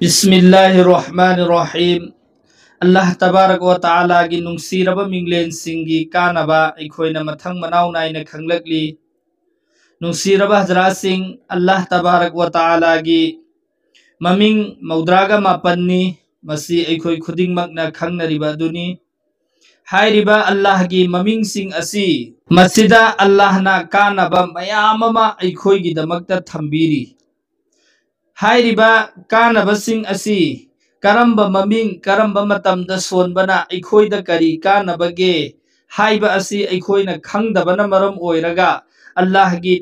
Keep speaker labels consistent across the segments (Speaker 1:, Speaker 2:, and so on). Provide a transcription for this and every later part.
Speaker 1: बिस्मिल्लाहिर्रहमानिर्रहीम। अल्लाह तबारक व ताला की नुंगसीरब मिंगलेन सिंगी कानबा अखोयना मथंग मनाव नायना खंगलकली। नुंगसीरब हजरात सिंह, अल्लाह तबारक व ताला की ममिंग मौद्रागा मापन्नी मसी अखोय खुदिंगमकना खंगनरिबा दुनी। हायरिबा अल्लाह की ममिंग सिंह असी मसीदा अल्लाहना कानबा मयाम अमा अखोयगिदमकता थंबीरी। हायरिबा कानबसिंग असी करंबा ममिंग करंबा मतमदा सोनबना अखोयदा करी कानबगे हायबा असी अखोयना खंगदबना मरम ओइरगा अल्लाह की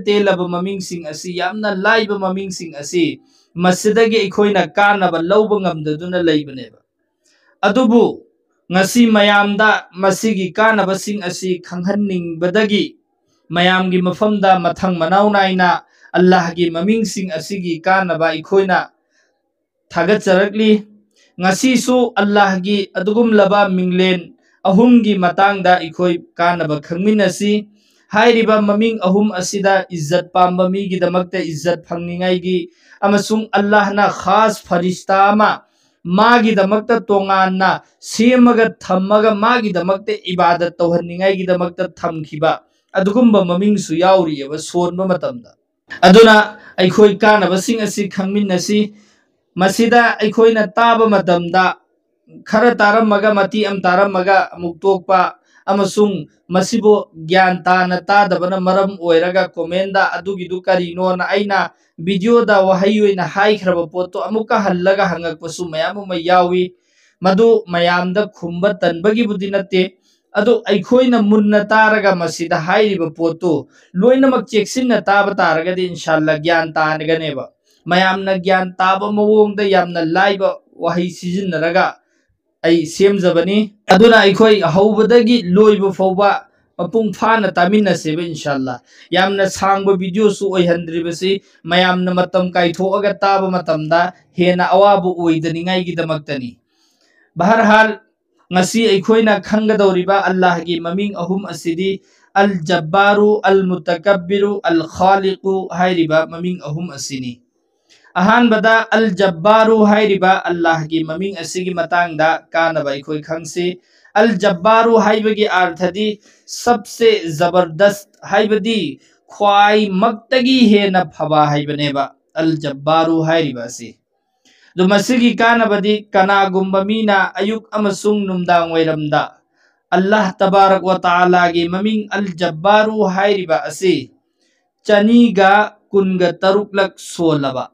Speaker 1: तेलबा ममिंग सिंह असी यामना लाइबा ममिंग सिंह असी मसीदगे अखोयना कानबा लौबा ngamdaduna leibनेबा। अदुबु ngasi mayamda masigi कानबसिंग असी खंगहन्निंगबदगी mayamgi mafamda mathang manaw naina अल्लाह की ममिंग सिंह असिगी कानबा अखोयना थागतजरकली। ngasisu अल्लाह की अदुगुमलबा मिंगलेन अहुमगी मतांगदा अखोय कानबा खंगमिनसी। हायरिबा ममिंग अहुम असिदा इज्जत पांबा मीगिदमकता इज्जत फंगनिंगायगी अमसुंग अल्लाहना खास फरिश्ता अमा मागिदमकता तोंगानना सेमगा थम्मगा मागिदमकता इबादत तौहन्निंगायगिदमकता थमखिबा अदुगुम्बा ममिंगसु यावरियबा सोनबा मतमदा। अदुना अखोय कानबसिंग असी खंगमिनसी। मसीदा अखोयना ताबा मतमदा खरा तारमगा मती अम तारमगा अमुक तोकपा अमसुंग मसिबो ज्ञान ताना तादबना मरम ओइरगा कमेंदा अदुगिदु करिनोना आइना वीडियोदा वहाई ओइना हाइखरबा पोतो अमुका हल्लगा हंगकपसु मयाम अमा यावी। मदु मयामदा खुंबा तनबगी बुदि नते अदु अखोयना मुन्ना तारगा मसीदा हाइरिबा पोतो लोइनमक चेक्सिन्ना ताबा तारगदि इंशाल्लाह ज्ञान तानगनेबा। मयामना ज्ञान ताबा मवोंगदा यामना लाइबा वहाई सिजिन्नरगा आई सेमजबनी। अदुना अखोय हौबदगी लोइबा फौबा मपुंग फाना तामिन्नसेबा इंशाल्लाह। यामना सांगबा वीडियो सु ओइहंद्रिबसी मयामना मतम काइथोअगा ताबा मतमदा हेना अवाबु ओइदनिंगायगिदमक्तनी। बहरहाल ngasi अखोयना खंगदौरिबा अल्लाह की ममिंग अहुम असिदी अल जब्बारु अल मुतकब्बिरु अल खालिकु हायरिबा ममिंग अहुम असिनी। अहानबदा अल जब्बारु हायरिबा अल्लाह की ममिंग असिगी मतांगदा कानबा अखोय खंगसी। अल जब्बारु हायबगी अर्थदी सबसे जबरदस्त हायबदी ख्वाई मक्तगी हेना फबा हायबनेबा अल जब्बारु हायरिबा असी। दु मसिगी कानबदी कनागुम्बा मीना अयुक अमसुंग नुमदांग वैरमदा अल्लाह तबारक व ताला की ममिंग अल जब्बारु हायरिबा असी चनीगा कुनगा तरुकलक सोलबा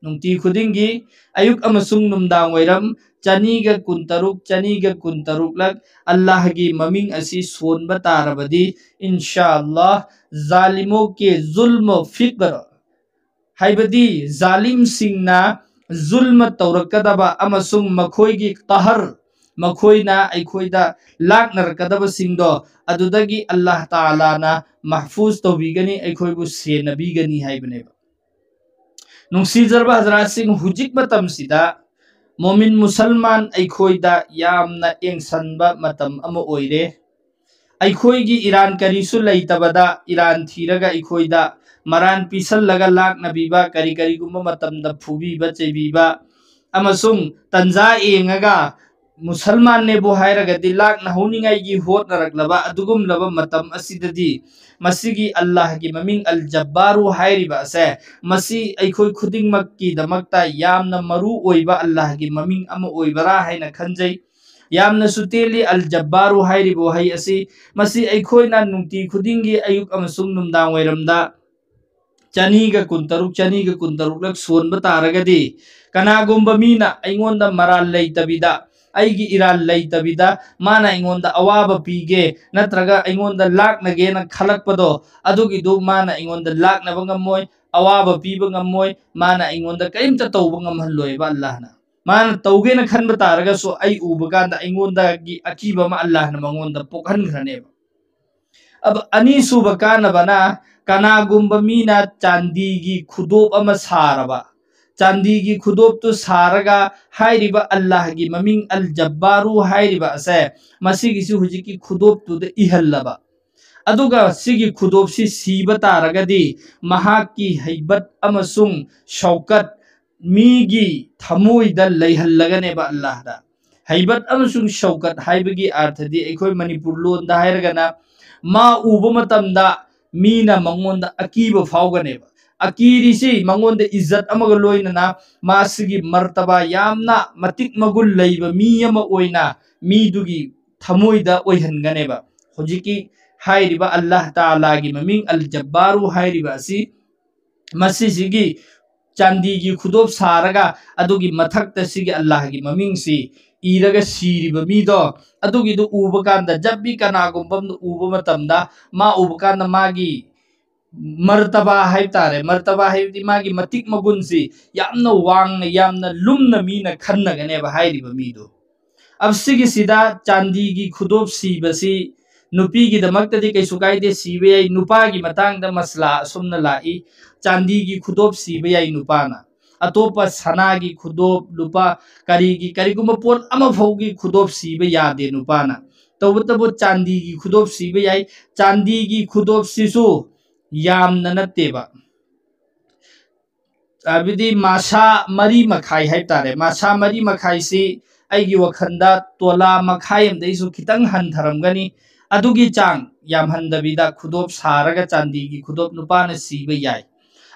Speaker 1: नुंगती खुदिंगी अयुक अमसुंग नुमदांग वैरम चनीगा कुनतरुक लक अल्लाह की ममिंग असी सोनबा तारबदी इंशाअल्लाह जालिमों के जुल्म फिक्र हायबदी जालिम सिंगना जुल्म तौरकदबा अमसुंग मखोयगी कहर मखोयना अखोयदा लाकनरकदबा सिंगदो अदुदगी अल्लाह ताला ना महफूज तौबीगनी अखोयबु सेनबीगनी हायबनेबा। नुंगसीजरबा हजरात सिंह हुजिक मतमसिदा मोमिन मुसलमान अखोयदा यामना एंगसनबा मतम अमा ओइरे। अखोयगी ईरान करीसु लैतबदा ईरान थीरगा अखोयदा मरान पीसलगा लाकनबीबा करी करीगुम्बा मतमदा फुबीबा चेबीबा अमसुंग तंजा एंगगा मुसलमान ने बुहायरगदि लाकनहौनिंगायगी होतनरकलबा अदुगुमलबा मतम असिददी मसिगी अल्लाह की ममिंग अल जब्बारु हायरिबा से मसी अखोय खुदिंगमक्की दमक्ता यामना मरु ओइबा अल्लाह की ममिंग अमा ओइबरा हायना खंजै। यामना सुतेली अल जब्बारु हायरिबो हाय असी मसी अखोयना नुंगती खुदिंगी अयुक अमसुंग नुमदांग वैरमदा चनीगा कुनतरुक लक सोनबा तारगदि कनागुम्बा मीना अइंगोंदा मराल लैतबिदा अइगी इराल लैतबिदा माना अइंगोंदा अवाबा पीगे नत्रगा अइंगोंदा लाकनगेना खलकपदो अदुगिदु माना अइंगोंदा लाकनबा ngамमोय अवाबा पीबा ngамमोय माना अइंगोंदा करिमता तौबा ngамहल्लोयबा अल्लाहना। माना तौगेना खनबा तारगसु अइ उबकांदा अइंगोंदागी अकीबा मा अल्लाहना मंगोंदा पोखनखरनेबा। अब अनीसुबा कानबना कनागुम्बा मीना चांदीगी खुदोप अमा सारबा चांदीगी खुदोप तो सारगा हायरिबा अल्लाह की ममिंग अल जब्बारु हायरिबा असे मसिगिसु हुजिकी खुदोप तुदे इहल्लबा अदुगा सिगी खुदोप सि सीबा तारगदि महाकी हैबत अमसुंग शौकत मीगी थमोइदा लैहल्लगनेबा अल्लाहदा हैबत अमसुंग शौकत हाइबगी अर्थदी अखोय मणिपुर लोनदा हायरगना मा उबा मतमदा मीना मंगोंदा अकीबा फावगनेबा अकीरिसी मंगोंदा इज्जत अमगा लोइनना मासगी मर्तबा यामना मतिक मगुल लैबा मी अमा ओइना मीदुगी थमोइदा ओइहनगनेबा होजिकी हाइरिबा अल्लाह ताला गी ममिंग अल जब्बारु हाइरिबा असि मसिसिगी चांदी की खुदोप सारगा अदुगी मथक तसिगी अल्लाह की ममिंग सी इरगा सीरिबा मीदो अदुगी दु उबकांदा जब भी कनागुंबम उबा मतमदा मा उबकांदा मागी मर्तबा है तारे मर्तबा है मागी मतिक मगुन सी यामना वांगना यामना लुमना मीना खन्नगनेबा हाइरिबा मीदो अब सिगी सिदा चांदी की खुदोप सीबसी नुपी की दमकतदी कैसु कायदे सीबे याई नुपा की मतंग द मसला सुमना लाई चांदी की खुदोप सीबे याई नुपाना अतोपा सना की खुदोप लुपा करीगुम पोट अमा फौगी खुदोप सीबे यादे नुपाना तबो चांदी की खुदोप सीबे याई चांदी की खुदोप सिसु यामना नत्तेबा अबिदी मासा मरी मखाई है तारे मासा मरी मखाई सी आइगी वखंदा तोला मखाई अमदैसु खितंग हंथरमगनी अदुगी चांग याम हंदबिदा खुदोप सारगा चांदी की खुदोप नुपाना सीबे याई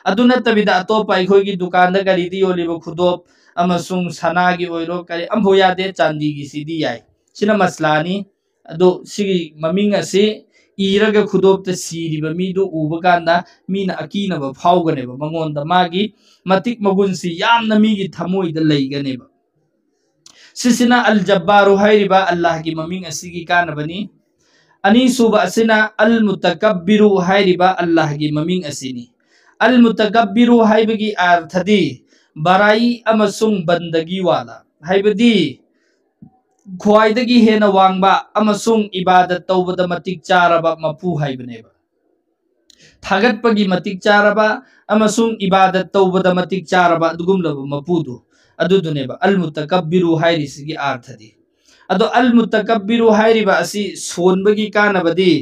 Speaker 1: अदु नत्तबिदा अतोपा अखोयगी दुकान दा गरीदी योलिबो खुदोप अमसुंग सनागी ओइरो करी अम्भो यादे चांदी की सीदी याई सिना मसलानी अदु सिगी ममिंग असे इरगा खुदोप त सीरिबा मीदु उबकांदा मीना अकीनबा फावगनेबा मंगोंदा मागी मतिक मगुनसी यामना मीगी थमोइदा लैगनेबा सिसिना अल जब्बारु हाइरिबा अल्लाह की ममिंग असिगी कानबनी अनीसुबा असिना अल मुतकब्बिरु हाइरिबा अल्लाह की ममिंग असिनी अल मुतकब्बिरु हाइबगी अर्थदी बराई अमसुंग बंदगी वाला हाइबदी ख्वाइदगी हेना वांगबा अमसुंग इबादत तौबदा मतिक चारबा मपू हाइबनेबा थागतपगी मतिक चारबा अमसुंग इबादत तौबदा मतिक चारबा दुगुमलबा मपूदु अदुदुनेबा अल मुतकब्बिरु हाइरिसिगी अर्थदी अदो अल मुतकब्बिरु हाइरिबा असि सोनबगी कानबदी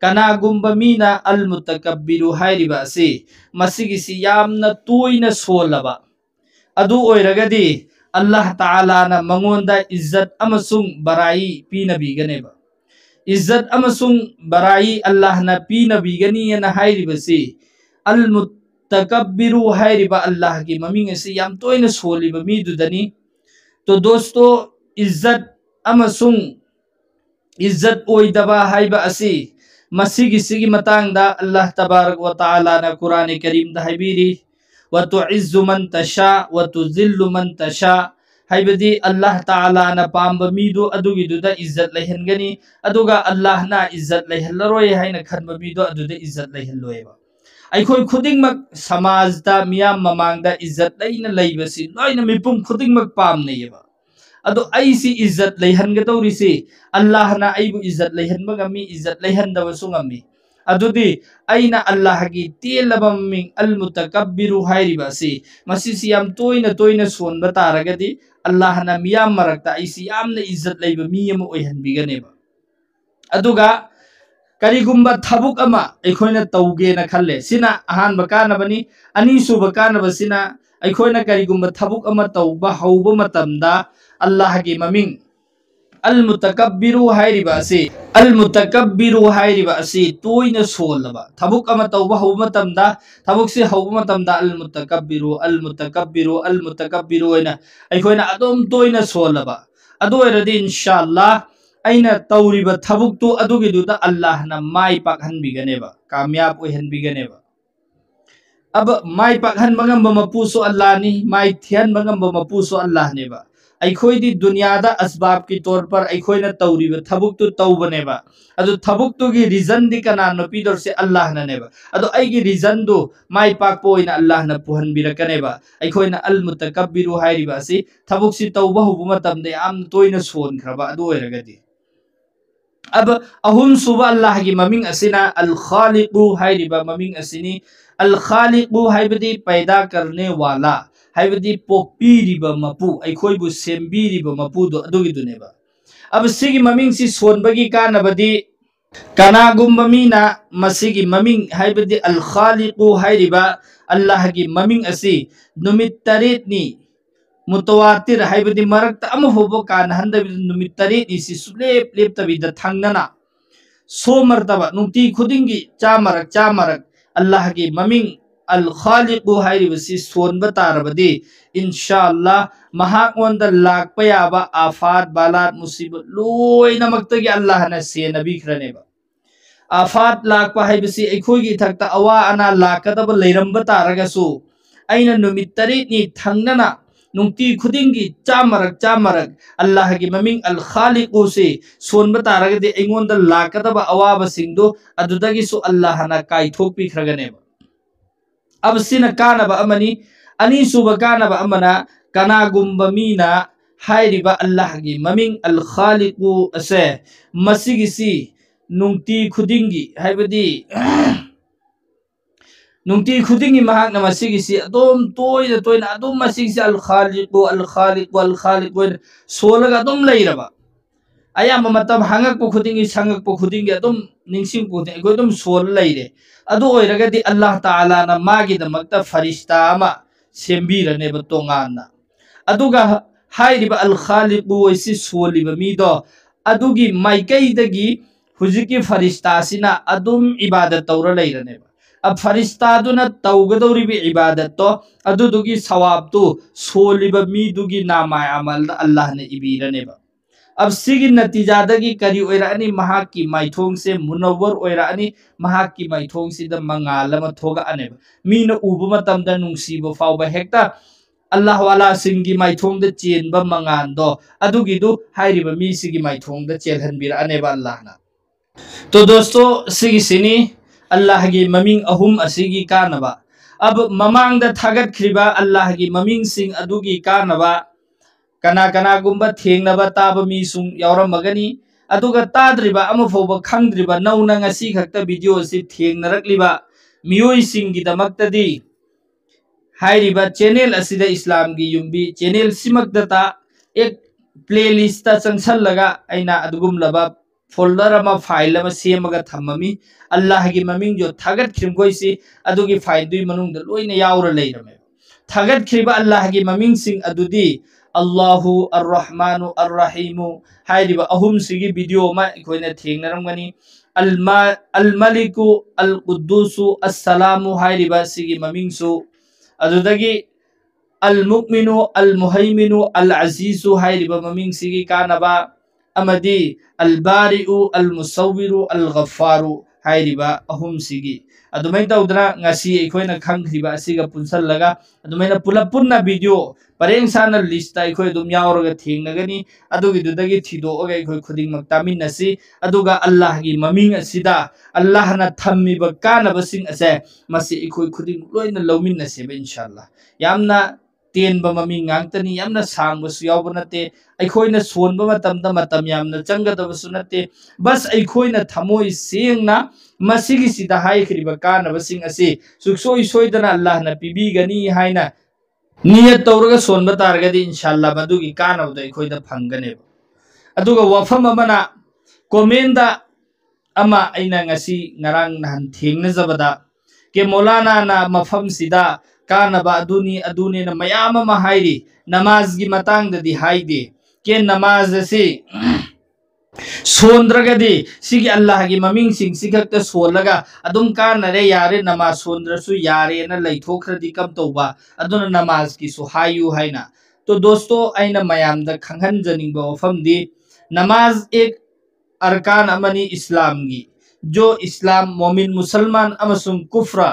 Speaker 1: कनागुंबा मीना अल मुतकब्बिरु हाइरिबा असि मसिगिसि यामना तोइना सोलबा अदु ओइरगदी अल्लाह ताला ना मंगोंदा इज्जत अमसुंग बराई पीनबीगनेबा इज्जत अमसुंग बराई अल्लाह ना पीनबीगनी ना हाइरिबसि अल मुतकब्बिरु हाइरिबा अल्लाह की ममिंग असि याम तोइना सोलिबा मीदुदनी तो दोस्तों इज्जत अमसुंग इज्जत ओइदबा हाइबा असि मसिगिसिगी मतंगदा अल्लाह तबारक व तआला ना कुरान करीम दा हाइबिरी व तुइज्जु मन तशा व तुजिल्लु मन तशा हाइबदी अल्लाह ताला ना पाम्बा मीदु अदुगिदुदा इज्जत लैहनगनी अदुगा अल्लाह ना इज्जत लैहल्लरोय हाइना खनबा मीदु अदुदा इज्जत लैहल्लोयबा अखोय खुदिंगमक समाजदा मियाम ममांगदा इज्जत लैना लैबसी लोइना मिपुम खुदिंगमक पामनैयबा अदो ऐसी इज्जत लैहनगदौरिसी अल्लाह ना आइबु इज्जत लैहनबगमी इज्जत लैहनदबसु ngami अदुदी अइना अल्लाह की तेलबा मिंग अल मुतकब्बिरु हाइरिबासी मसिसी याम तोइना तोइना सोनबा तारगदी अल्लाह ना मियाम मरकता ऐसी यामना इज्जत लैबा मी अमा ओइहनबिगनेबा अदुगा करिगुंबा थबुक अमा अखोयना तौगेना खल्ले सिना अहानबा कानबनी अनीसुबा कानबसिना अखोयना करिगुंबा थबुक अमा तौबा हौबा मतमदा अल्लाह की ममिंग अल मुतकब्बिरु हाइरिबासी तोइना सोलबा थबुक अमा तौबा हौबा मतमदा थबुक से हौबा मतमदा अल मुतकब्बिरु ओइना अखोयना अदोम तोइना सोलबा अदो ओइरदी इंशाअल्लाह अइना तौरिबा थबुक तो अदुगिदुदा अल्लाह ना माई पाखनबिगनेबा कामयाब ओइहनबिगनेबा अब माई पाखनबगम मपुसु अल्लाह नि माई थियनबगम मपुसु अल्लाह नेबा अखोयदी दुनियादा असबाब की तौर पर अखोयना तौरिबा थबुक तो तौबनेबा अदु थबुक तो की रीजन दि कनानो पीदर से अल्लाह ननेबा अदु आइगी रीजन दो माई पाकपो ओइना अल्लाह न पुहनबिरकनेबा अखोयना अल मुतकब्बिरु हाइरिबासी थबुक सि तौबा हुबु मतमदे आम तोइना सोनख्रबा अदु ओइरगदी अब अहुम सुबह अल्लाह की ममिंग असिना अल खालिकु हाइरिबा ममिंग असिनी अल खालिकु हाइबदी पैदा करने वाला हाइबदी पोपीरिबा मपू अखोयबु सेम्बीरिबा मपुदो अदुगिदुनेबा अब सिगी ममिंग सि सोनबगी कानबदी Kanagumba mina masigi maming haibadi al khaliqu hairiba Allah gi maming asi numit tarit ni mutawatir haibadi marakta amahubo kan handabi numit tarit ni si sulep lep tabi da thangnana so martaba nungti khudingi chamarak Allah gi maming al khaliqu hairiba si son batarabadi inshallah mahak wanda lak payaba afat balat musibat loy namaktagi Allah na se nabi kraneba afat lakpa haibasi akhoi thakta awa ana lakadaba leiramba taragasu aina numit tarit ni thangnana nungti khudingi chamarak Allah gi maming al khaliqu se sonba taragadi aingonda lakadaba awaba singdo adudagi su Allah na kai thokpi khraganeba absina kanaba amani ani suba kanaba amana kanagumba mina hairiba Allah gi maming al khaliqu ase masigisi nungti khudingi haibadi nungti khudingi mahak na masigisi adom toina adom masigisi al khaliqu solaga adom leiraba ayam matam hangak po khudingi sangak po khudingi adom ningsing po khudingi adom sol leire adu oiragadi Allah Ta'ala na magi da magta farishta ama sembira ne batongana aduga hairiba al khaliqu isi soliba mido adugi maikai dagi Hujiki farista sina adum ibadat tawra leirane ab farista duna tawgadawri bi ibadat to adudugi sawab tu soliba mi dugi namay amal da Allah ne ibirane ba ab sigi natija dagi kari oirani mahaki maithong se munawwar oirani mahaki maithong si da mangalama thoga ane ba mi na ubu matam da nungsiba fawba hekta Allah wala singi maithong da chen ba mangando adugi du hairiba mi sigi maithong da chelhan bira ane ba Allah na तो दोस्तों सिगी सिनी अल्लाह की ममिंग अहुम असिगी कानबा अब ममांग the थागत खरिबा अल्लाह की ममिंग सिंग अदुगी कानबा कना गुंबा थेंगनबा ताब मी सुंग यावरमगनी अदुगा ताद्रिबा अमफोबा खंगद्रिबा नौना ngasi खक्ता वीडियो सि थेंगनरकलिबा मियोई सिंग की दमक्तदी हाइरिबा चैनल असिदा इस्लाम की युम्बी चैनल सिमक्दता एक प्लेलिस्ट ता चंगसलगा आइना अदुगुम लबा फोल्डर अमा फाइल अमा सेमगा थम्ममी अल्लाह की ममिंग जो थागत खिमगोइसी अदुगी फाइल दुई मनुंग द लोइना यावरा लेरमे थागत खिबा अल्लाह की ममिंग सिंग अदुदी अल्लाहु अर्रहमानु अर्रहीमु हाइरिबा अहुम सिगी वीडियो मा इखोइना थेंगनरमगनी अल-मलिकु अल-कुद्दूसु अस्सलामु हाइरिबा सिगी ममिंगसु अदुदगी अल-मुमिनु अल-मुहैमिनु अल-अजीजु हाइरिबा ममिंग सिगी कानबा अमदी अल-बारिउ अल-मुसव्विरु अल-गफ्फारु हाइरिबा अहुम सिगी अदुमै तौदना ngasi अखोइना खंगरिबा असिगा पुनसलगा अदुमैना पुलपुन्ना वीडियो परेंग साना लिस्ट अखोइ दुम यावरगा थेंगनगनी अदुगी दुदगी थिदोगा अखोइ खुदिंग मक्तामिनसी अदुगा अल्लाह की ममिंग असिदा अल्लाह ना थम्मिबा कानबसिंग असे मसी अखोइ खुदिंग लोइना लौमिनसेबा इंशाअल्लाह यामना तेनबा ममिंग गांगतनी यामना सांगबसु यावबा नते अखोइना सोनबा मतमदा मतम यामना चंगदबसु नते बस अखोइना थमोइ सेंगना मसिगी सिदा हाइखरिबा कानबसिंग असे सुक्सोइ सोइदना अल्लाह ना पिबीगनी हाइना नियत तौरगा सोनबा तारगदी इंशाअल्लाह मदुगी कानबदा अखोइदा फंगनेबा अदुगा वफम अमना कोमेंदा अमा आइना ngasi ngarang nahan थेंगनजबदा के मौलाना ना मफम सिदा कानबा अदुनी ना मयाम अमा हाइरी नमाज की मतंग ददी हाइदे के नमाज से सोंद्रगदी सिगी अल्लाह की ममिंग सिंग सिखक्ता सोलगा अदुम कानरे यारे नमाज सोंद्रसु यारे ना लैथोखरदी कम तौबा अदुना नमाज की सुहायु हाइना तो दोस्तों आइना मयाम दा खंगहन जनिंगबा वफम दी नमाज एक अरकान अमनी इस्लाम की जो इस्लाम मोमिन मुसलमान अमसुम कुफ्रा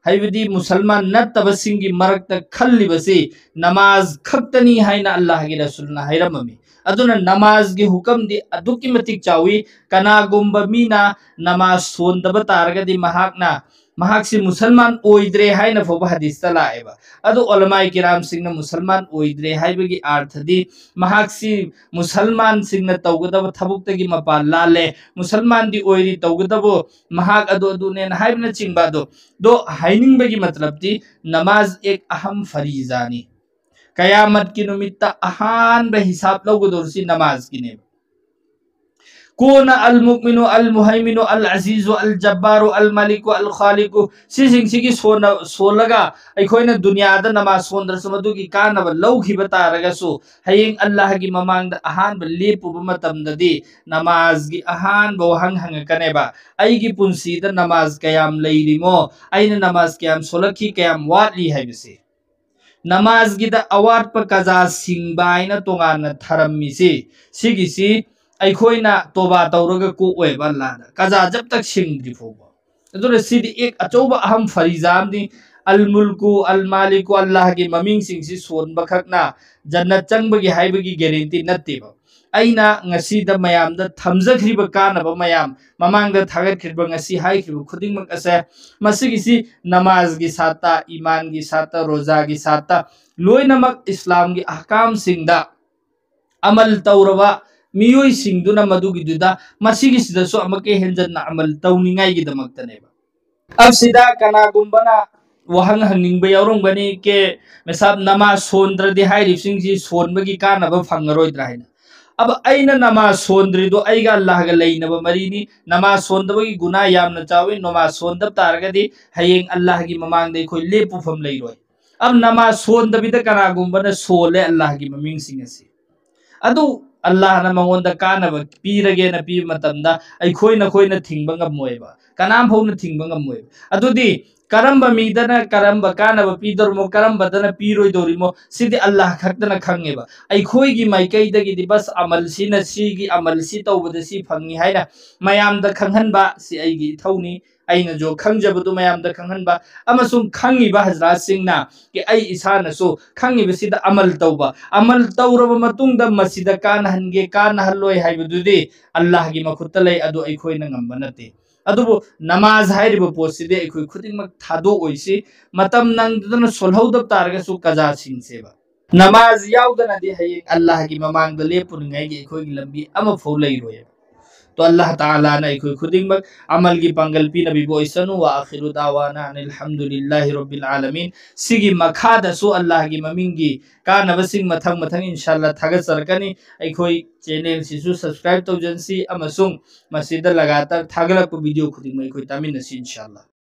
Speaker 1: हाइबदी मुसलमान नत्तबसिंगी मरक्ता खल्लिबसी नमाज खक्तनी हाइना अल्लाह की रसूलना हाइरममी अदुना नमाज की हुकम दी अदुकी मतिक चावी कनागुंबा मीना नमाज सोंदबा तारगदी महाकना महाक्सी मुसलमान ओइद्रे हाइना फोबा हदीस तलाएबा अदु उलमाए किराम सिंगना मुसलमान ओइद्रे हाइबगी अर्थदी महाक्सी मुसलमान सिंगना तौगदब थबुक्तगी मपा लाले मुसलमान दी ओइरी तौगदब महाक अदु अदुने हाइबना चिंगबा दो हाइनिंगबगी मतलब दी नमाज एक अहम फरीजानी कयामत की नुमित्ता अहान बे हिसाब लौगदोरसी नमाज की ने कोना अल मुमिनु अल मुहैमिनु अल अजीजु अल जब्बारु अल मलिकु अल खालिकु सिसिंगसिगी सोलगा अखोइना दुनियादा नमाज सोंद्रसु मदुगी कानबा लौखिबा तारगसु हयेंग अल्लाह की ममांग अहान लेपुबा मतमददी नमाज की अहान वहंग हंगकनेबा अईगी पुंसीदा नमाज कयाम लैरिमो अइना नमाज कयाम सोलखी कयाम वाटली हैबिसे नमाज की अवाट कजा सिंबाइन तोगान थरमिसे सिगिसी अखोइना तोबा तौरगा कोएब अल्लाह कजा जब तक सिंद्रि फोबा सिदी एक अचौब अहम फरीजामनी अल मुल्कु अल मालिकु अल्लाह की ममिंग सिंगसी सोनबा खकना जन्नत चंगबगी हाइबगी गारंटी नत्तेबा अइना ngasiदा मयामदा थमजखरिबा कानबा मयाम ममांगदा थागतखरिबा ngasi हाइखरिबा खुदिंगमक असे मसिगिसी नमाज की साता ईमान की साता रोजा की साता लोइनमक इस्लाम की अहकाम सिंगदा अमल तौरबा मियोई सिंगदुना मदुगिदुदा मसिगिसिदसु अमके हेंजन्ना अमल तौनिंगाइगिदमक्तनेबा अब सिदा कनागुंबना वहंग हंगिंगबा यावरंगबनी के मेसाब नमाज सोंद्रदि हाइरिसिंगसि सोनबगी कानबा फंगरोइद्रा हाइना अब अइना नमाज सोंद्रिदो अइगा अल्लाहगा लैनबा मरीनी नमाज सोंदबगी गुनाह यामना चावी नमाज सोंदब तारगदि हयेंग अल्लाहगी ममांगदे खोइ लेपुफम लैरोय अब नमाज सोंदबिदा कनागुंबना सोले अल्लाहगी ममिंगसिंगसि अदु अल्लाह ना मंगोंदा कानब पीरगे ना पी मतंदा अखोइना थिंगबा ngमोयबा कनाम फौना थिंगबा ngमोयबा अदुदि करम्बा मीदना करम्बा कानब पीदरमो करम्बदना पीरोइदोरिमो सिदि अल्लाह खक्तना खंगेबा अखोइगी माइकैदगिदि बस अमल सिना सिगी अमल सि तौबदा सि फंगी हाइना मयामदा खंगहनबा सि अइगी थौनी अइना जो खंगजबदु मयामदा खंगहनबा अमसुम खंगीबा हजरात सिंगना के अइ इसानसु खंगीबसिदा अमल तौबा अमल तौरबा मतुंगदा मसिदा कानहनगे कानहलोय हाइबदुदि अल्लाह की मखुत्ता लै अदु अखोइना ngamba नते अदुबो नमाज हाइरिबो पोसिदे अखोइ खुदिंगमक थादो ओइसि मतम नंगदना सोलहौदब तारगसु कजा सिंगसेबा नमाज याउदनादि हये अल्लाह की ममांगदा लेपुनिंगाइगी अखोइगी लंबी अमा फौ लैरोय तो अल्लाह ताला ना अखोइ खुदिंगमक अमल की पंगल पीनबिबो ओइसनु व आखिरु दावाना अल्हम्दुलिल्लाहि रब्बिल आलमीन सिगी मखादसु अल्लाह की ममिंगी कानबसिंग मथंग मथंग इंशाअल्लाह थागसरकनी अखोइ चैनल सिसु सब्सक्राइब तौजनसी अमसुंग मसिदा लगातार थागलप वीडियो खुदिंग अखोइ तामिनसी इंशाअल्लाह।